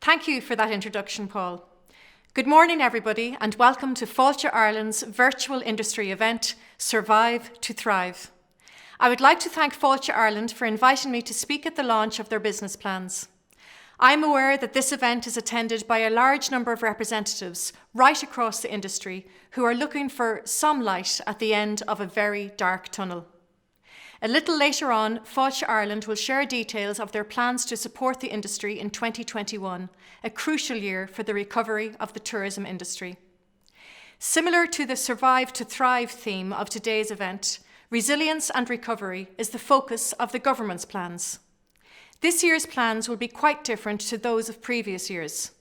Thank you for that introduction, Paul. Good morning, everybody, and welcome to Fáilte Ireland's virtual industry event, Survive to Thrive. I would like to thank Fáilte Ireland for inviting me to speak at the launch of their business plans. I am aware that this event is attended by a large number of representatives right across the industry who are looking for some light at the end of a very dark tunnel. A little later on, Fáilte Ireland will share details of their plans to support the industry in 2021, a crucial year for the recovery of the tourism industry. Similar to the Survive to Thrive theme of today's event, resilience and recovery is the focus of the government's plans. This year's plans will be quite different to those of previous years.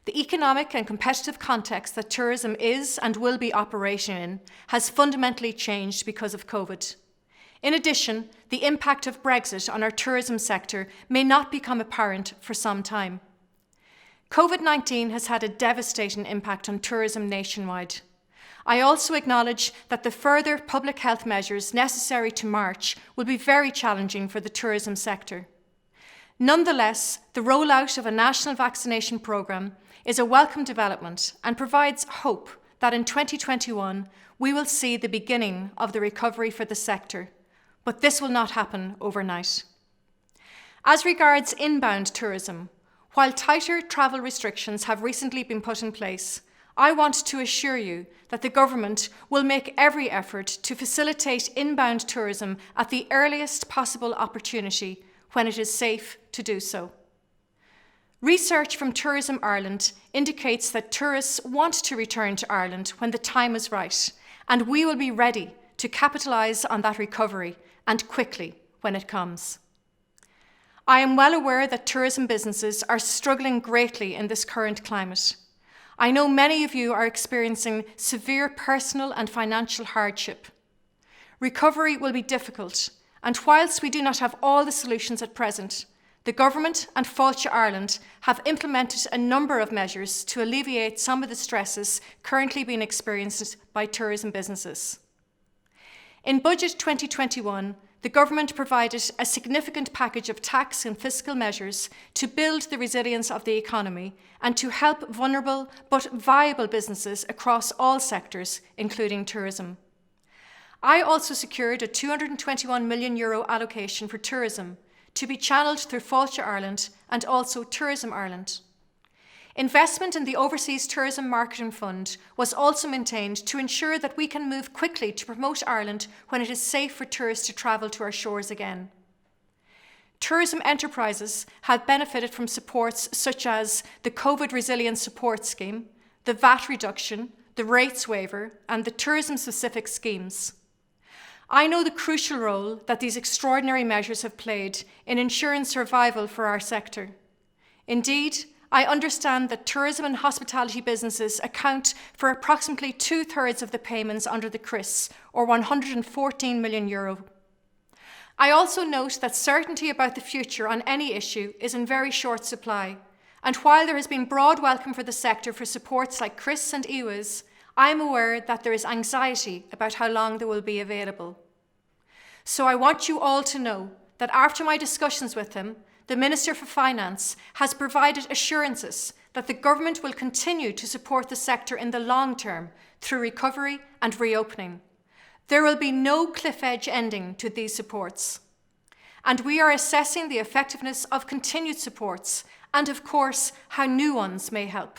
The economic and competitive context that tourism is and will be operating in has fundamentally changed because of COVID. In addition, the impact of Brexit on our tourism sector may not become apparent for some time. COVID-19 has had a devastating impact on tourism nationwide. I also acknowledge that the further public health measures necessary to March will be very challenging for the tourism sector. Nonetheless, the rollout of a national vaccination programme is a welcome development and provides hope that in 2021 we will see the beginning of the recovery for the sector. But this will not happen overnight. As regards inbound tourism, while tighter travel restrictions have recently been put in place, I want to assure you that the government will make every effort to facilitate inbound tourism at the earliest possible opportunity when it is safe to do so. Research from Tourism Ireland indicates that tourists want to return to Ireland when the time is right, and we will be ready to capitalise on that recovery and quickly when it comes. I am well aware that tourism businesses are struggling greatly in this current climate. I know many of you are experiencing severe personal and financial hardship. Recovery will be difficult, and whilst we do not have all the solutions at present, the government and Fáilte Ireland have implemented a number of measures to alleviate some of the stresses currently being experienced by tourism businesses. In Budget 2021, the government provided a significant package of tax and fiscal measures to build the resilience of the economy and to help vulnerable but viable businesses across all sectors, including tourism. I also secured a €221 million allocation for tourism to be channelled through Fáilte Ireland and also Tourism Ireland. Investment in the Overseas Tourism Marketing Fund was also maintained to ensure that we can move quickly to promote Ireland when it is safe for tourists to travel to our shores again. Tourism enterprises have benefited from supports such as the COVID Resilience Support Scheme, the VAT reduction, the rates waiver, and the tourism-specific schemes. I know the crucial role that these extraordinary measures have played in ensuring survival for our sector. Indeed, I understand that tourism and hospitality businesses account for approximately 2/3 of the payments under the CRIS, or €114 million. I also note that certainty about the future on any issue is in very short supply, and while there has been broad welcome for the sector for supports like CRIS and EWAs, I am aware that there is anxiety about how long they will be available. So I want you all to know that after my discussions with him, the Minister for Finance has provided assurances that the government will continue to support the sector in the long term through recovery and reopening. There will be no cliff edge ending to these supports. And we are assessing the effectiveness of continued supports and, of course, how new ones may help.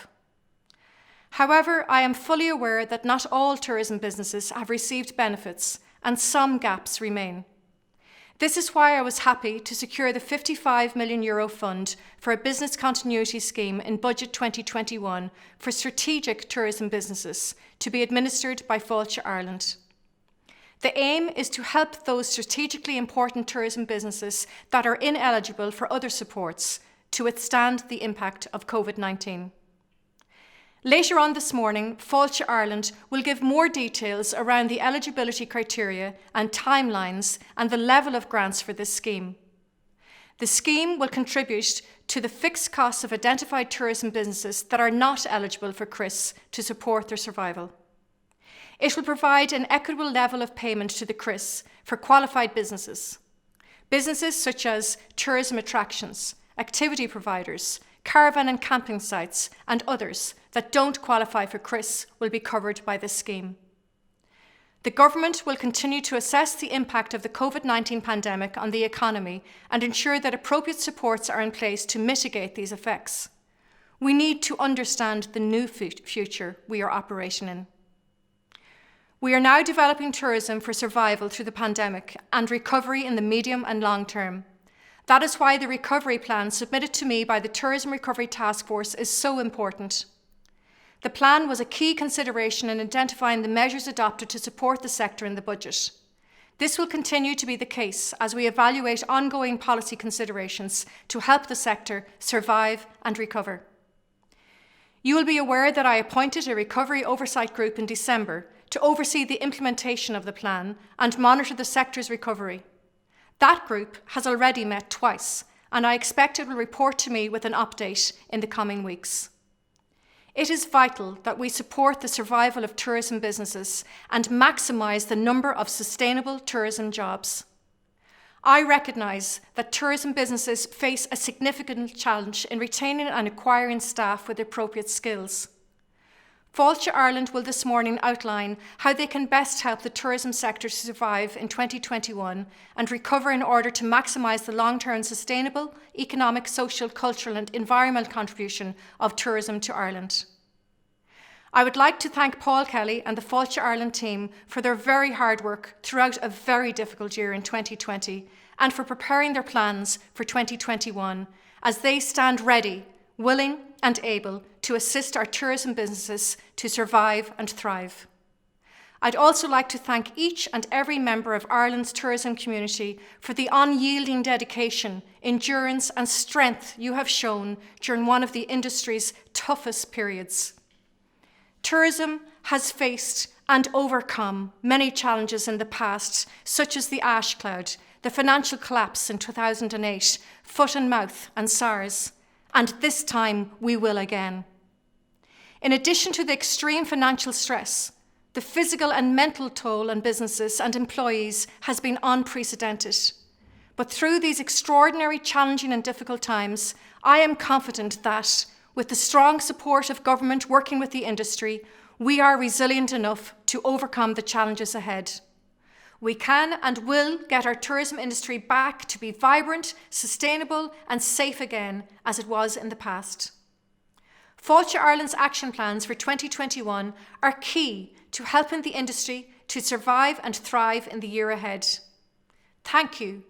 However, I am fully aware that not all tourism businesses have received benefits and some gaps remain. This is why I was happy to secure the €55 million fund for a business continuity scheme in Budget 2021 for strategic tourism businesses to be administered by Fáilte Ireland. The aim is to help those strategically important tourism businesses that are ineligible for other supports to withstand the impact of COVID-19. Later on this morning, Fáilte Ireland will give more details around the eligibility criteria and timelines and the level of grants for this scheme. The scheme will contribute to the fixed costs of identified tourism businesses that are not eligible for CRIS to support their survival. It will provide an equitable level of payment to the CRIS for qualified businesses. Businesses such as tourism attractions, activity providers, caravan and camping sites, and others that don't qualify for CRIS will be covered by this scheme. The government will continue to assess the impact of the COVID-19 pandemic on the economy and ensure that appropriate supports are in place to mitigate these effects. We need to understand the new future we are operating in. We are now developing tourism for survival through the pandemic and recovery in the medium and long term. That is why the recovery plan submitted to me by the Tourism Recovery Task Force is so important. The plan was a key consideration in identifying the measures adopted to support the sector in the budget. This will continue to be the case as we evaluate ongoing policy considerations to help the sector survive and recover. You will be aware that I appointed a recovery oversight group in December to oversee the implementation of the plan and monitor the sector's recovery. That group has already met twice, and I expect it will report to me with an update in the coming weeks. It is vital that we support the survival of tourism businesses and maximise the number of sustainable tourism jobs. I recognise that tourism businesses face a significant challenge in retaining and acquiring staff with appropriate skills. Fáilte Ireland will this morning outline how they can best help the tourism sector to survive in 2021 and recover in order to maximise the long-term sustainable, economic, social, cultural and environmental contribution of tourism to Ireland. I would like to thank Paul Kelly and the Fáilte Ireland team for their very hard work throughout a very difficult year in 2020 and for preparing their plans for 2021 as they stand ready, willing and able to assist our tourism businesses to survive and thrive. I'd also like to thank each and every member of Ireland's tourism community for the unyielding dedication, endurance and strength you have shown during one of the industry's toughest periods. Tourism has faced and overcome many challenges in the past, such as the ash cloud, the financial collapse in 2008, foot and mouth and SARS, and this time we will again. In addition to the extreme financial stress, the physical and mental toll on businesses and employees has been unprecedented. But through these extraordinary, challenging and difficult times, I am confident that, with the strong support of government working with the industry, we are resilient enough to overcome the challenges ahead. We can and will get our tourism industry back to be vibrant, sustainable and safe again as it was in the past. Fáilte Ireland's action plans for 2021 are key to helping the industry to survive and thrive in the year ahead. Thank you,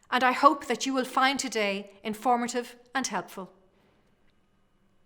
and I hope that you will find today informative and helpful.